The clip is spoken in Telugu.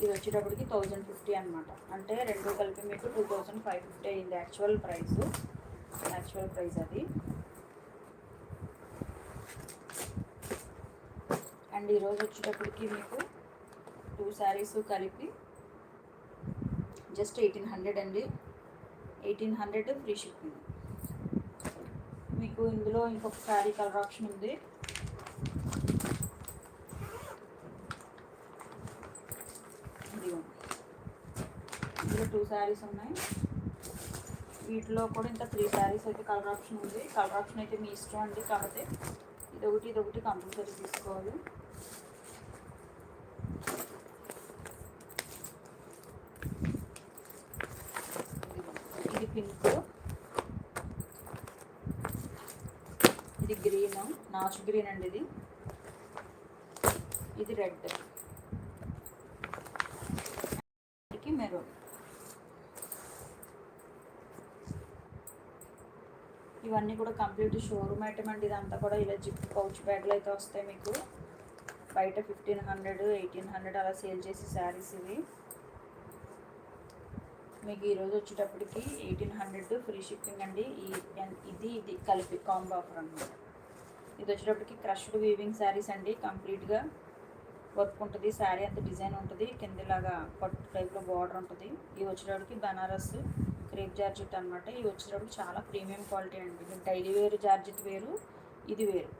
ఇది వచ్చేటప్పటికి 1050 అనమాట. అంటే రెండు కలిపి మీకు 2550 అయింది యాక్చువల్ ప్రైస్ అది. అండ్ ఈరోజు వచ్చేటప్పటికి మీకు 2 శారీస్ కలిపి జస్ట్ 1800 అండి. 1800 ఫ్రీ షిప్పింగ్. మీకు ఇందులో ఇంకొక శారీ కలర్ ఆప్షన్ ఉంది. ఇందులో 2 శారీస్ ఉన్నాయి. వీటిలో కూడా ఇంకా 3 శారీస్ అయితే కలర్ ఆప్షన్ ఉంది. కలర్ ఆప్షన్ అయితే మీ ఇష్టం అండి. కాకపోతే ఇదొకటి కంపల్సరీ తీసుకోవాలి. ఇది పింక్, ఇది గ్రీన్, నాచు గ్రీన్ అండి. ఇది రెడ్, మెరూన్. ఇవన్నీ కూడా కంప్లీట్ షోరూమ్ ఐటమ్ అండి. ఇదంతా కూడా ఇలా జిప్ పౌచ్ బ్యాగ్లు అయితే వస్తాయి మీకు. బయట 1500, 1800 అలా సేల్ చేసే శారీస్ ఇవి. మీకు ఈరోజు వచ్చేటప్పటికి 1800 ఫ్రీ షిప్పింగ్ అండి. ఇది కలిపి కాంబో ఆఫర్ అనమాట. ఇది వచ్చేటప్పటికి క్రష్డ్ వీవింగ్ శారీస్ అండి. కంప్లీట్గా వర్క్ ఉంటుంది. శారీ అంత డిజైన్ ఉంటుంది. కిందలాగా పట్టు టైప్లో బార్డర్ ఉంటుంది. ఇవి వచ్చేటప్పటికి బనారస్ క్రేప్ జార్జెట్ అనమాట. ఇవి వచ్చేటప్పుడు చాలా ప్రీమియం క్వాలిటీ అండి. డైలీ వేర్ జార్జెట్ వేరు, ఇది వేరు.